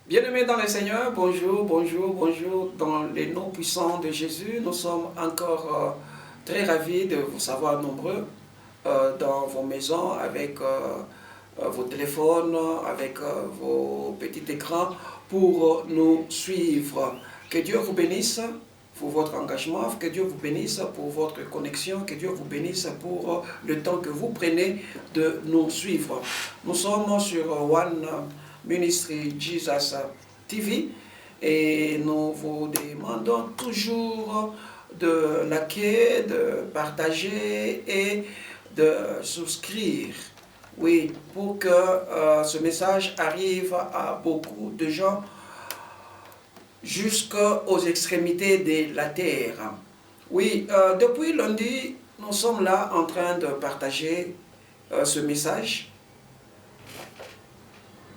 Bien-aimés dans le Seigneur, bonjour, bonjour, bonjour. Dans les noms puissants de Jésus, nous sommes encore très ravis de vous savoir nombreux dans vos maisons, avec vos téléphones, avec vos petits écrans pour nous suivre. Que Dieu vous bénisse pour votre engagement, que Dieu vous bénisse pour votre connexion, que Dieu vous bénisse pour le temps que vous prenez de nous suivre. Nous sommes sur One Ministry Jesus TV et nous vous demandons toujours de liker, de partager et de souscrire. Oui, pour que ce message arrive à beaucoup de gens jusqu'aux extrémités de la terre. Oui, depuis lundi, nous sommes là en train de partager ce message.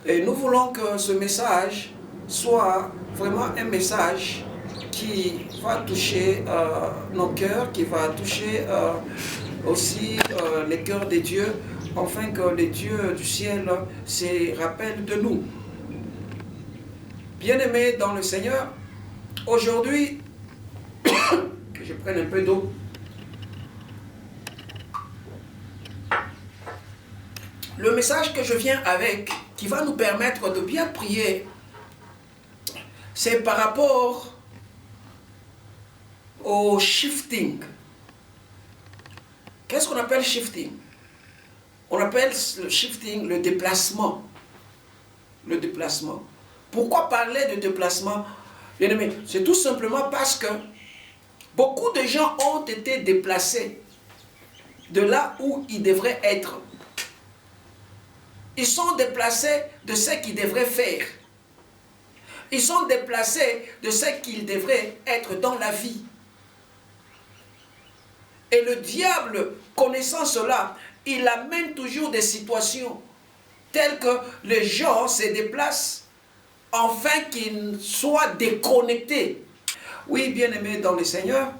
Et nous voulons que ce message soit vraiment un message qui va toucher nos cœurs, qui va toucher aussi les cœurs des dieux, afin que les dieux du ciel se rappellent de nous. Bien-aimés dans le Seigneur, aujourd'hui, que je prenne un peu d'eau. Le message que je viens avec, qui va nous permettre de bien prier, c'est par rapport au shifting. Qu'est-ce qu'on appelle shifting? On appelle le shifting le déplacement. Le déplacement. Pourquoi parler de déplacement? Bien aimé, c'est tout simplement parce que beaucoup de gens ont été déplacés de là où ils devraient être. Ils sont déplacés de ce qu'ils devraient faire. Ils sont déplacés de ce qu'ils devraient être dans la vie. Et le diable, connaissant cela, il amène toujours des situations telles que les gens se déplacent afin qu'ils soient déconnectés. Oui, bien-aimés dans le Seigneur,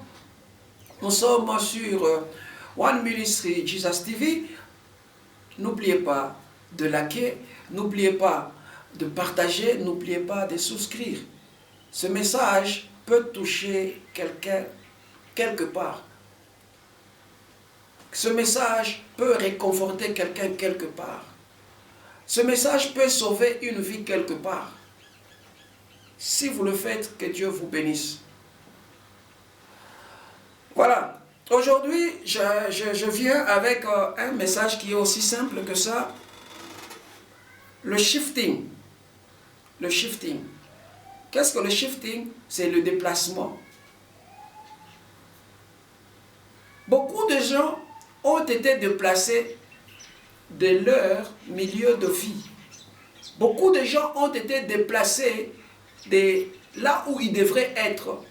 nous sommes sur One Ministry Jesus TV. N'oubliez pas de liker, n'oubliez pas de partager, n'oubliez pas de souscrire. Ce message peut toucher quelqu'un quelque part. Ce message peut réconforter quelqu'un quelque part. Ce message peut sauver une vie quelque part. Si vous le faites, que Dieu vous bénisse. Voilà. Aujourd'hui, je viens avec un message qui est aussi simple que ça. Le shifting. Le shifting. Qu'est-ce que le shifting? C'est le déplacement. Beaucoup de gens ont été déplacés de leur milieu de vie. Beaucoup de gens ont été déplacés de là où ils devraient être,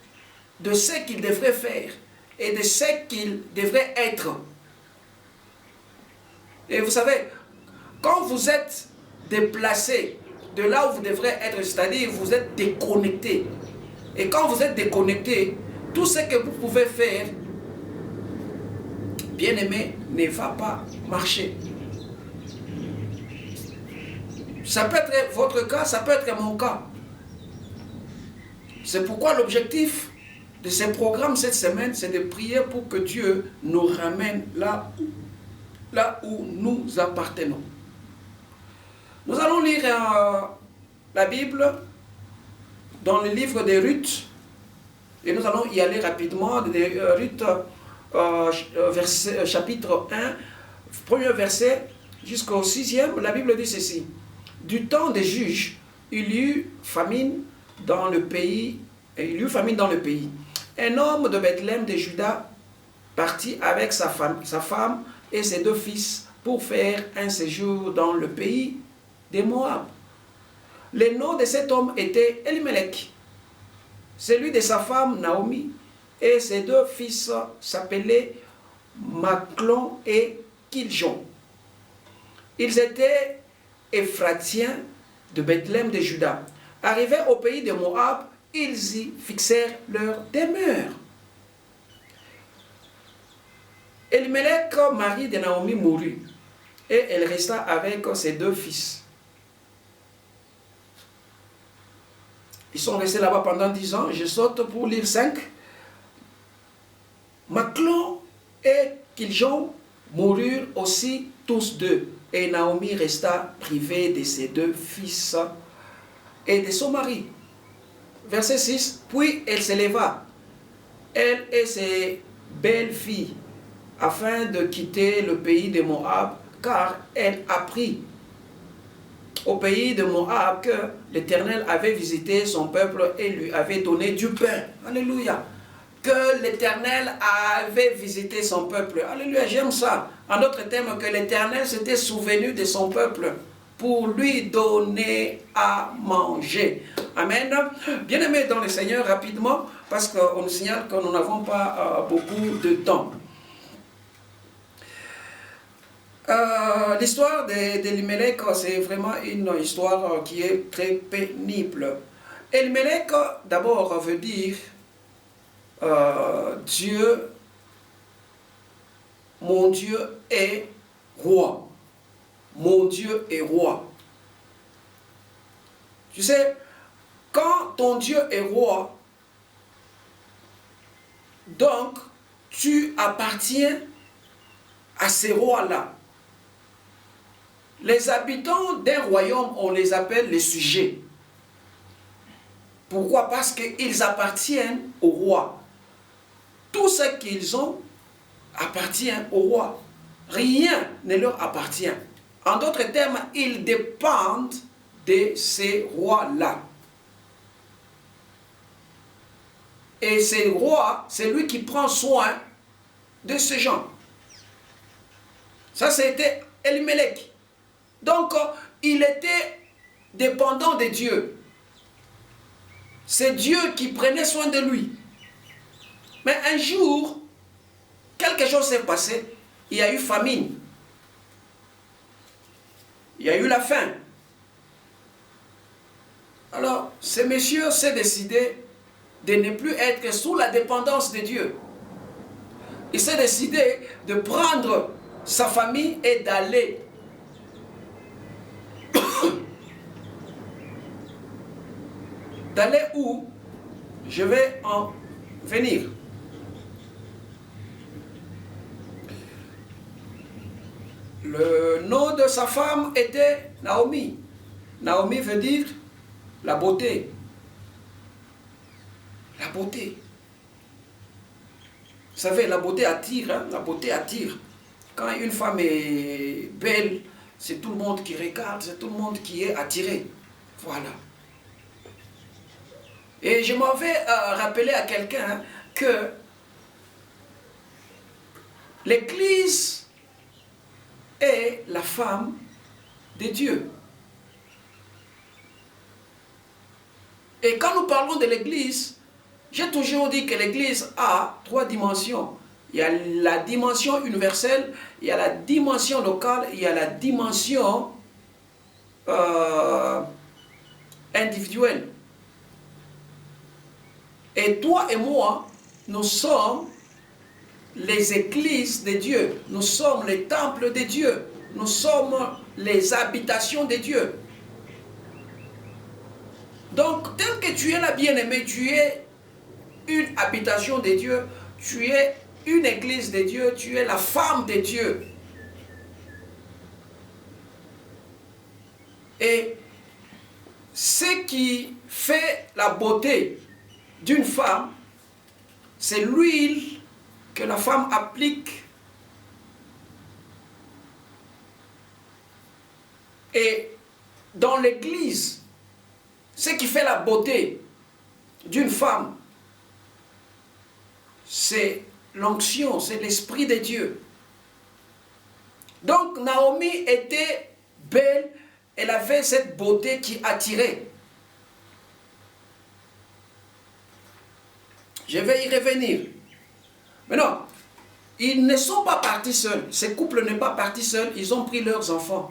de ce qu'ils devraient faire et de ce qu'ils devraient être. Et vous savez, quand vous êtes déplacé de là où vous devrez être, c'est-à-dire vous êtes déconnecté. Et quand vous êtes déconnecté, tout ce que vous pouvez faire, bien aimé, ne va pas marcher. Ça peut être votre cas, ça peut être mon cas. C'est pourquoi l'objectif de ces programmes cette semaine, c'est de prier pour que Dieu nous ramène là où nous appartenons. Nous allons lire la Bible dans le livre de Ruth, et nous allons y aller rapidement. Ruth, chapitre 1, premier verset jusqu'au 6e, la Bible dit ceci. Du temps des juges, il y eut famine dans le pays. Un homme de Bethléem de Juda partit avec sa femme et ses deux fils pour faire un séjour dans le pays des Moab. Le nom de cet homme était Elimelech, celui de sa femme Naomi, et ses deux fils s'appelaient Maclon et Kiljon. Ils étaient Éphratiens de Bethléem de Juda. Arrivés au pays de Moab, ils y fixèrent leur demeure. Elimelech, mari de Naomi, mourut, et elle resta avec ses deux fils. Ils sont restés là-bas pendant 10 ans. Je saute pour lire 5. Machlon et Kiljon moururent aussi tous deux. Et Naomi resta privée de ses 2 fils et de son mari. Verset 6. Puis elle se leva, elle et ses belles filles, afin de quitter le pays de Moab, car elle apprit au pays de Moab que l'Éternel avait visité son peuple et lui avait donné du pain. Alléluia. Que l'Éternel avait visité son peuple. Alléluia, j'aime ça. En d'autres termes, que l'Éternel s'était souvenu de son peuple pour lui donner à manger. Amen. Bien-aimés dans le Seigneur, rapidement, parce qu'on nous signale que nous n'avons pas beaucoup de temps. L'histoire d'Elimelech, c'est vraiment une histoire qui est très pénible. Elimelech, d'abord, veut dire Dieu, mon Dieu est roi. Mon Dieu est roi. Tu sais, quand ton Dieu est roi, donc tu appartiens à ces rois-là. Les habitants d'un royaume, on les appelle les sujets. Pourquoi? Parce qu'ils appartiennent au roi. Tout ce qu'ils ont appartient au roi. Rien ne leur appartient. En d'autres termes, ils dépendent de ces rois-là. Et ces rois, c'est lui qui prend soin de ces gens. Ça, c'était Elimelech. Donc, il était dépendant de Dieu. C'est Dieu qui prenait soin de lui. Mais un jour, quelque chose s'est passé. Il y a eu famine. Il y a eu la faim. Alors, ce monsieur s'est décidé de ne plus être sous la dépendance de Dieu. Il s'est décidé de prendre sa famille et d'aller d'aller où? Je vais en venir. Le nom de sa femme était Naomi. Naomi veut dire la beauté. La beauté. Vous savez, la beauté attire, hein? La beauté attire. Quand une femme est belle, c'est tout le monde qui regarde, c'est tout le monde qui est attiré. Voilà. Et je m'en vais rappeler à quelqu'un que l'Église est la femme de Dieu. Et quand nous parlons de l'Église, j'ai toujours dit que l'Église a 3 dimensions. Il y a la dimension universelle, il y a la dimension locale, il y a la dimension individuelle. Et toi et moi, nous sommes les églises de Dieu. Nous sommes les temples de Dieu. Nous sommes les habitations de Dieu. Donc, tel que tu es là, bien-aimé, tu es une habitation de Dieu, tu es une église de Dieu, tu es la femme de Dieu. Et ce qui fait la beauté d'une femme, c'est l'huile que la femme applique. Et dans l'église, ce qui fait la beauté d'une femme, c'est l'onction, c'est l'Esprit de Dieu. Donc Naomi était belle, elle avait cette beauté qui attirait. Je vais y revenir. Maintenant, ils ne sont pas partis seuls. Ce couple n'est pas parti seul, ils ont pris leurs enfants.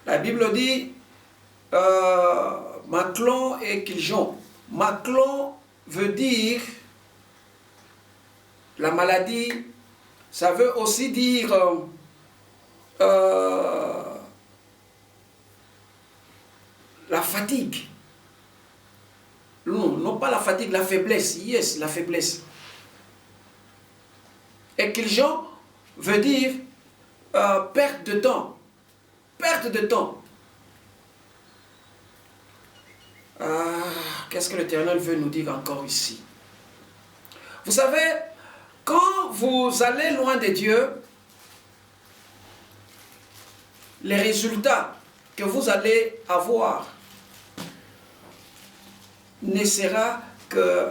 La Bible dit Machlon et Kiljon. Machlon veut dire la maladie, ça veut aussi dire la fatigue. Non, non pas la fatigue, la faiblesse. Yes, la faiblesse. Écligent veut dire perte de temps. Perte de temps. Qu'est-ce que l'Éternel veut nous dire encore ici? Vous savez, quand vous allez loin de Dieu, les résultats que vous allez avoir ne sera que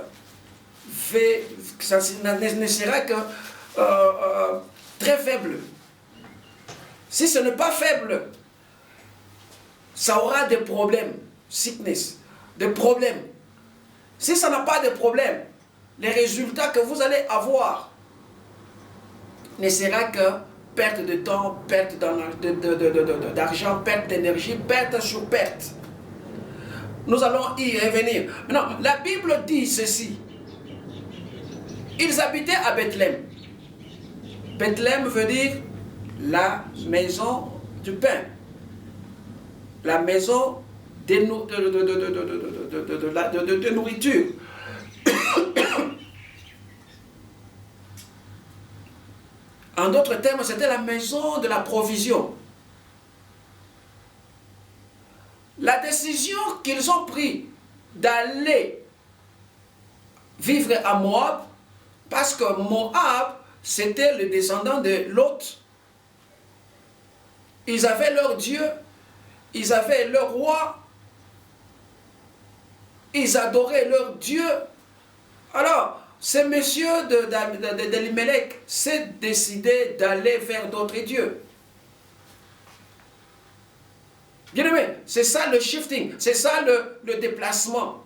très faible. Si ce n'est pas faible, ça aura des problèmes, sickness, des problèmes. Si ça n'a pas de problème, les résultats que vous allez avoir ne sera que perte de temps, perte d'argent, perte d'énergie, perte sur perte. Nous allons y revenir. Maintenant, la Bible dit ceci. Ils habitaient à Bethléem. Bethléem veut dire la maison du pain. La maison de nourriture. En d'autres termes, c'était la maison de la provision. La décision qu'ils ont prise d'aller vivre à Moab, parce que Moab, c'était le descendant de Lot. Ils avaient leur Dieu, ils avaient leur roi, ils adoraient leur Dieu. Alors, ce monsieur d'Elimelech s'est décidé d'aller vers d'autres dieux. Bien aimé, c'est ça le shifting, c'est ça le déplacement.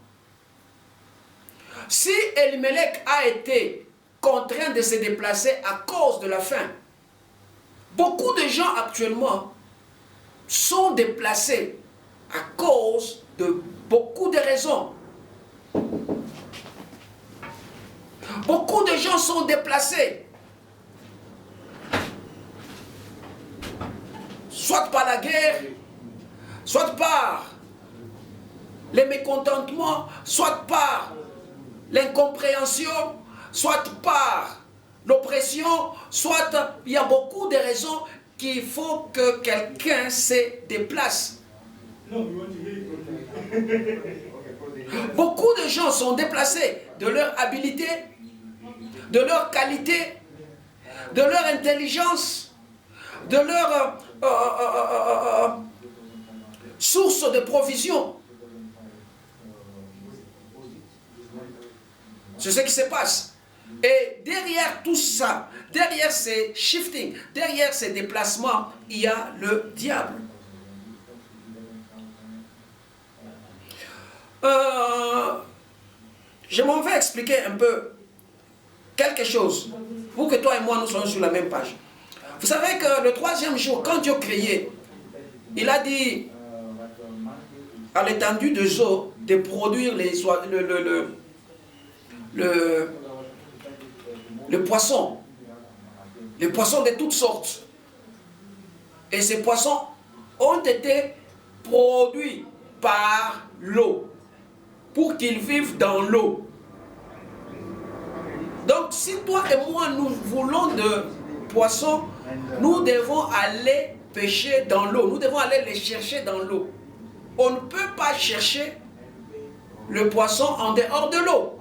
Si Elimelech a été contraint de se déplacer à cause de la faim, beaucoup de gens actuellement sont déplacés à cause de beaucoup de raisons. Beaucoup de gens sont déplacés, soit par la guerre, soit par les mécontentements, soit par l'incompréhension, soit par l'oppression, soit il y a beaucoup de raisons qu'il faut que quelqu'un se déplace. Beaucoup de gens sont déplacés de leur habileté, de leur qualité, de leur intelligence, de leur source de provision. C'est ce qui se passe. Et derrière tout ça, derrière ces shiftings, derrière ces déplacements, il y a le diable. Je m'en vais expliquer un peu quelque chose pour que toi et moi nous soyons sur la même page. Vous savez que le troisième jour, quand Dieu créait, il a dit à l'étendue des eaux de produire le poisson. Les poissons de toutes sortes. Et ces poissons ont été produits par l'eau, pour qu'ils vivent dans l'eau. Donc, si toi et moi, nous voulons de poissons, nous devons aller pêcher dans l'eau. Nous devons aller les chercher dans l'eau. On ne peut pas chercher le poisson en dehors de l'eau.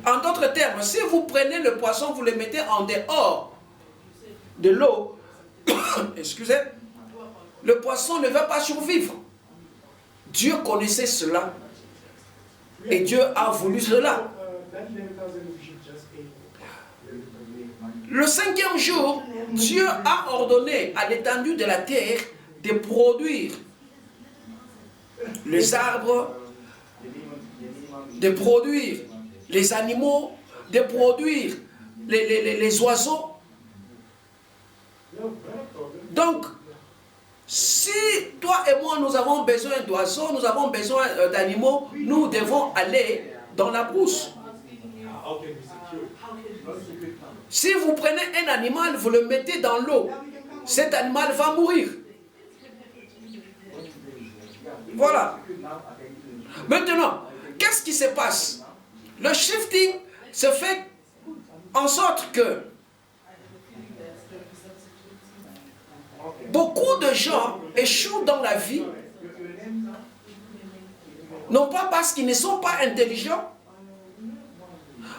En d'autres termes, si vous prenez le poisson, vous le mettez en dehors de l'eau, excusez, le poisson ne va pas survivre. Dieu connaissait cela. Et Dieu a voulu cela. Le cinquième jour, Dieu a ordonné à l'étendue de la terre de produire les arbres, de produire les animaux, de produire les oiseaux. Donc, si toi et moi nous avons besoin d'oiseaux, nous avons besoin d'animaux, nous devons aller dans la brousse. Si vous prenez un animal, vous le mettez dans l'eau, cet animal va mourir. Voilà. Maintenant, qu'est-ce qui se passe? Le shifting se fait en sorte que beaucoup de gens échouent dans la vie, non pas parce qu'ils ne sont pas intelligents,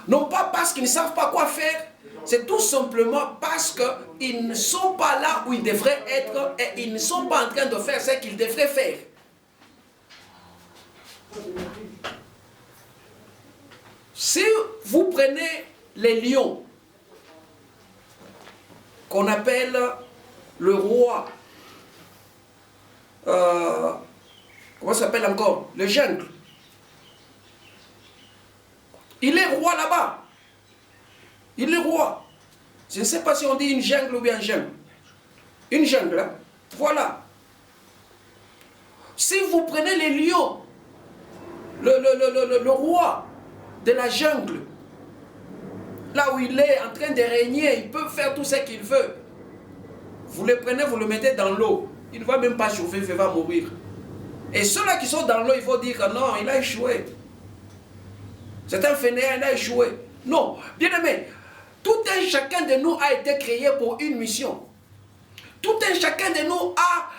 non pas parce qu'ils ne savent pas quoi faire, c'est tout simplement parce qu'ils ne sont pas là où ils devraient être et ils ne sont pas en train de faire ce qu'ils devraient faire. Si vous prenez les lions, qu'on appelle le roi, comment ça s'appelle encore? Le jungle. Il est roi là-bas. Il est roi. Je ne sais pas si on dit une jungle ou bien un jungle. Une jungle, hein? Voilà. Si vous prenez les lions, le roi de la jungle, là où il est en train de régner, il peut faire tout ce qu'il veut. Vous le prenez, vous le mettez dans l'eau. Il ne va même pas chauffer, il va mourir. Et ceux-là qui sont dans l'eau, il faut dire que non, il a échoué. C'est un fainéant, il a échoué. Non, bien aimé, tout un chacun de nous a été créé pour une mission. Tout un chacun de nous a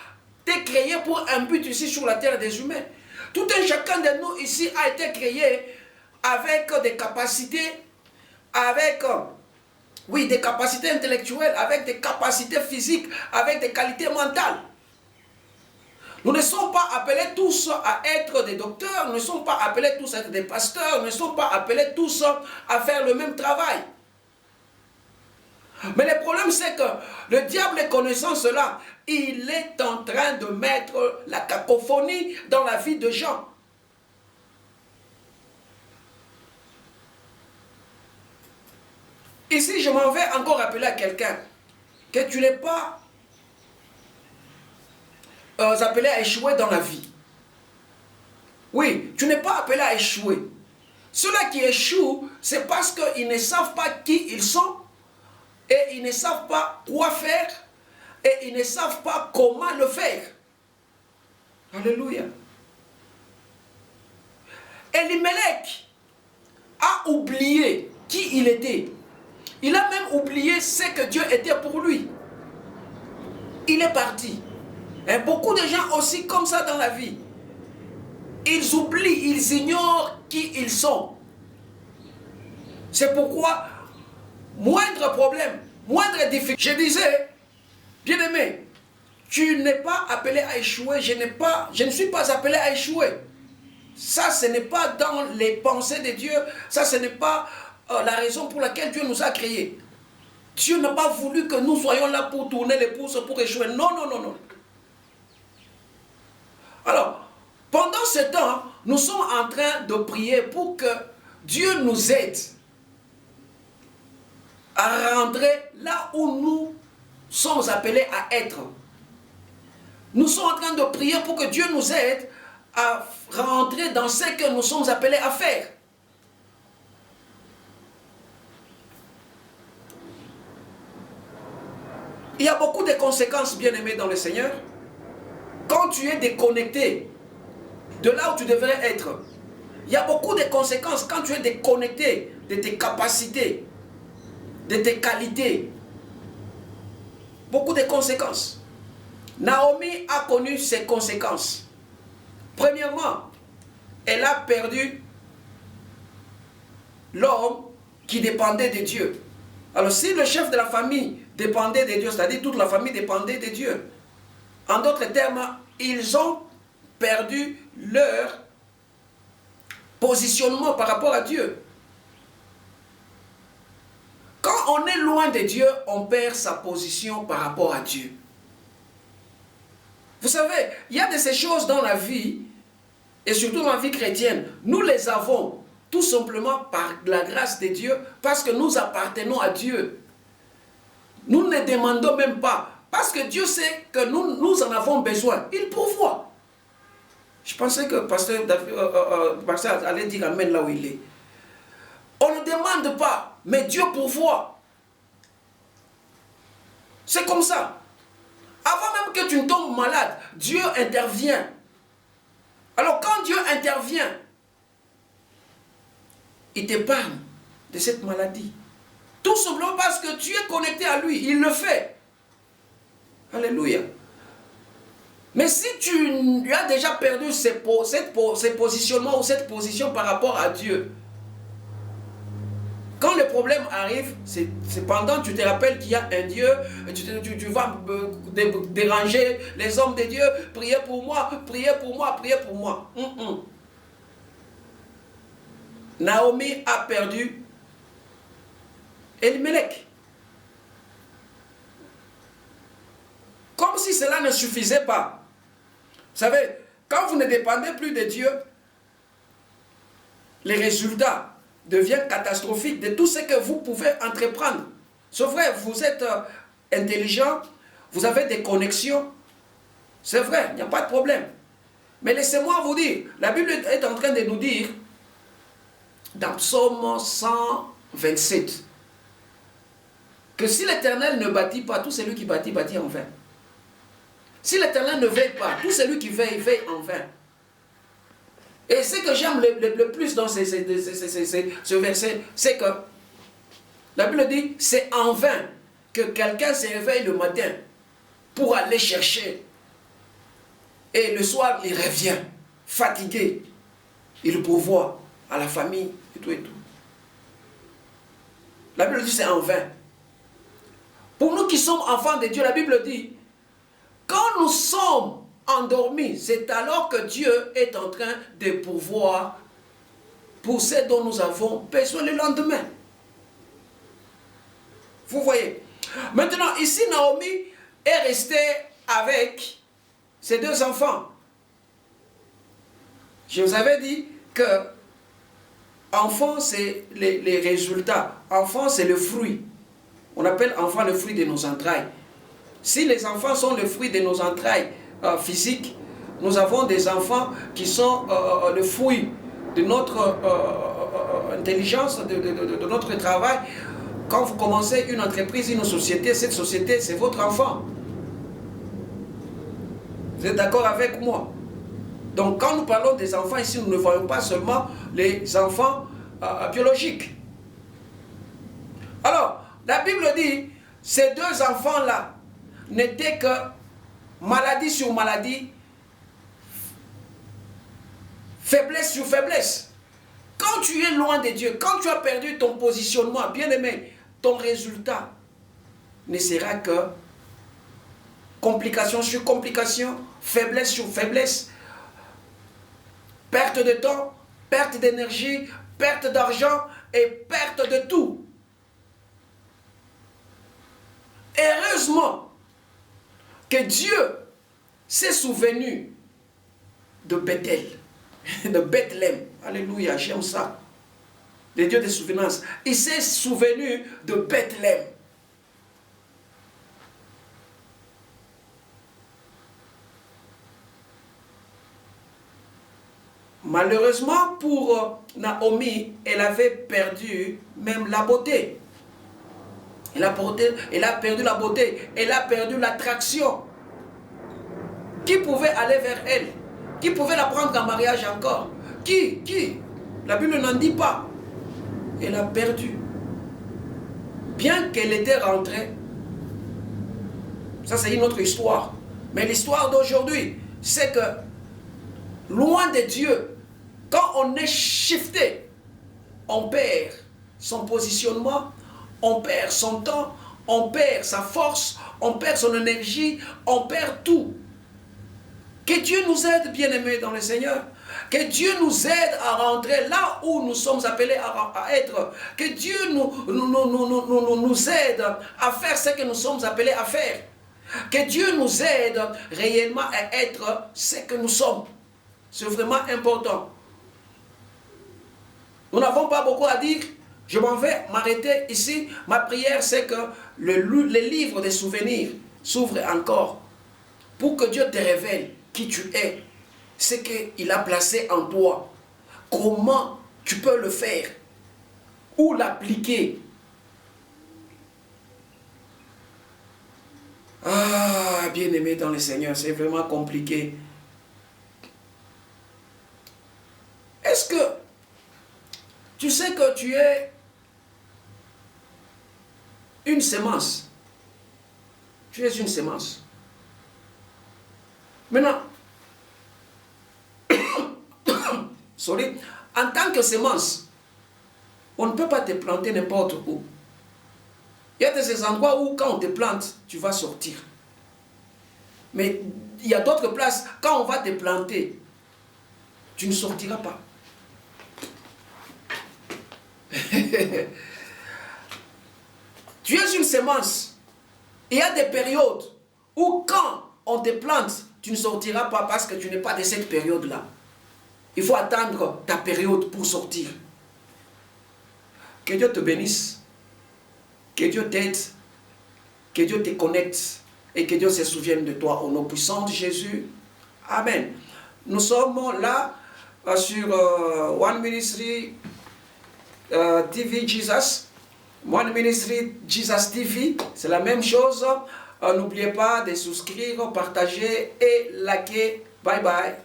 été créé pour un but ici sur la terre des humains. Tout un chacun de nous ici a été créé avec des capacités, avec, oui, des capacités intellectuelles, avec des capacités physiques, avec des qualités mentales. Nous ne sommes pas appelés tous à être des docteurs, nous ne sommes pas appelés tous à être des pasteurs, nous ne sommes pas appelés tous à faire le même travail. Mais le problème, c'est que le diable, connaissant cela, il est en train de mettre la cacophonie dans la vie de gens. Ici, je m'en vais encore rappeler à quelqu'un que tu n'es pas appelé à échouer dans la vie. Oui, tu n'es pas appelé à échouer. Ceux-là qui échouent, c'est parce qu'ils ne savent pas qui ils sont, et ils ne savent pas quoi faire, et ils ne savent pas comment le faire. Alléluia. Elimelech a oublié qui il était. Il a même oublié ce que Dieu était pour lui. Il est parti. Et beaucoup de gens aussi comme ça dans la vie. Ils oublient, ils ignorent qui ils sont. C'est pourquoi, moindre problème, moindre difficulté. Je disais, bien-aimé, tu n'es pas appelé à échouer, je ne suis pas appelé à échouer. Ça, ce n'est pas dans les pensées de Dieu, ça, ce n'est pas la raison pour laquelle Dieu nous a créés. Dieu n'a pas voulu que nous soyons là pour tourner les pouces, pour échouer. Non, non, non, non. Alors, pendant ce temps, nous sommes en train de prier pour que Dieu nous aide à rentrer là où nous sommes appelés à être. Nous sommes en train de prier pour que Dieu nous aide à rentrer dans ce que nous sommes appelés à faire. Il y a beaucoup de conséquences, bien-aimés dans le Seigneur. Quand tu es déconnecté de là où tu devrais être, il y a beaucoup de conséquences quand tu es déconnecté de tes capacités, de tes qualités. Beaucoup de conséquences. Naomi a connu ces conséquences. Premièrement, elle a perdu l'homme qui dépendait de Dieu. Alors si le chef de la famille dépendait de Dieu, c'est-à-dire toute la famille dépendait de Dieu, en d'autres termes, ils ont perdu leur positionnement par rapport à Dieu. Quand on est loin de Dieu, on perd sa position par rapport à Dieu. Vous savez, il y a de ces choses dans la vie, et surtout dans la vie chrétienne, nous les avons tout simplement par la grâce de Dieu, parce que nous appartenons à Dieu. Nous ne demandons même pas, parce que Dieu sait que nous en avons besoin. Il pourvoit. Je pensais que pasteur allait dire amen là où il est. On ne demande pas, mais Dieu pourvoit. C'est comme ça. Avant même que tu ne tombes malade, Dieu intervient. Alors quand Dieu intervient, il t'épargne de cette maladie. Tout simplement parce que tu es connecté à lui. Il le fait. Alléluia. Mais si tu as déjà perdu ces positionnements ou cette position par rapport à Dieu, quand le problème arrive, c'est pendant que tu te rappelles qu'il y a un Dieu, tu vas déranger les hommes de Dieu, priez pour moi, priez pour moi, priez pour moi. Naomi a perdu Elimelech. Comme si cela ne suffisait pas. Vous savez, quand vous ne dépendez plus de Dieu, les résultats deviennent catastrophiques de tout ce que vous pouvez entreprendre. C'est vrai, vous êtes intelligent, vous avez des connexions. C'est vrai, il n'y a pas de problème. Mais laissez-moi vous dire, la Bible est en train de nous dire, dans Psaume 127, que si l'Éternel ne bâtit pas, tout celui qui bâtit, bâtit en vain. Si l'Éternel ne veille pas, tout celui qui veille, veille en vain. Et ce que j'aime le plus dans ce verset, c'est que la Bible dit, c'est en vain que quelqu'un se réveille le matin pour aller chercher. Et le soir, il revient, fatigué. Il pourvoit à la famille et tout et tout. La Bible dit, c'est en vain. Pour nous qui sommes enfants de Dieu, la Bible dit, quand nous sommes endormis, c'est alors que Dieu est en train de pourvoir pour ce dont nous avons besoin le lendemain. Vous voyez. Maintenant, ici, Naomi est restée avec ses deux enfants. Je vous avais dit que enfant, c'est les résultats. Enfant, c'est le fruit. On appelle enfant le fruit de nos entrailles. Si les enfants sont le fruit de nos entrailles physiques, nous avons des enfants qui sont le fruit de notre intelligence, de notre travail. Quand vous commencez une entreprise, une société, cette société, c'est votre enfant. Vous êtes d'accord avec moi? Donc quand nous parlons des enfants ici, nous ne voyons pas seulement les enfants biologiques. Alors, la Bible dit, ces deux enfants-là n'étaient que maladie sur maladie, faiblesse sur faiblesse. Quand tu es loin de Dieu, quand tu as perdu ton positionnement, bien aimé, ton résultat ne sera que complication sur complication, faiblesse sur faiblesse, perte de temps, perte d'énergie, perte d'argent et perte de tout. Heureusement que Dieu s'est souvenu de Bethel, de Bethléem. Alléluia, j'aime ça. Le Dieu des souvenances. Il s'est souvenu de Bethléem. Malheureusement pour Naomi, elle avait perdu même la beauté. Elle a perdu la beauté. Elle a perdu l'attraction. Qui pouvait aller vers elle? Qui pouvait la prendre en mariage encore? Qui? La Bible n'en dit pas. Elle a perdu. Bien qu'elle était rentrée, ça c'est une autre histoire. Mais l'histoire d'aujourd'hui, c'est que loin de Dieu, quand on est shifté, on perd son positionnement, on perd son temps, on perd sa force, on perd son énergie, on perd tout. Que Dieu nous aide, bien-aimés dans le Seigneur. Que Dieu nous aide à rentrer là où nous sommes appelés à être. Que Dieu nous aide à faire ce que nous sommes appelés à faire. Que Dieu nous aide réellement à être ce que nous sommes. C'est vraiment important. Nous n'avons pas beaucoup à dire. Je m'en vais m'arrêter ici. Ma prière, c'est que le livre des souvenirs s'ouvre encore pour que Dieu te révèle qui tu es, ce qu'il a placé en toi, comment tu peux le faire, où l'appliquer. Ah, bien-aimé dans le Seigneur, c'est vraiment compliqué. Tu sais que tu es une sémence. Tu es une sémence. Maintenant, sorry, en tant que sémence, on ne peut pas te planter n'importe où. Il y a des endroits où quand on te plante, tu vas sortir. Mais il y a d'autres places, quand on va te planter, tu ne sortiras pas. Tu es une sémence. Il y a des périodes où quand on te plante, tu ne sortiras pas parce que tu n'es pas de cette période-là. Il faut attendre ta période pour sortir. Que Dieu te bénisse. Que Dieu t'aide. Que Dieu te connecte. Et que Dieu se souvienne de toi au nom puissant de Jésus. Amen. Nous sommes là sur One Ministry TV Jesus. One Ministry Jesus TV. C'est la même chose. N'oubliez pas de souscrire, partager et liker. Bye bye.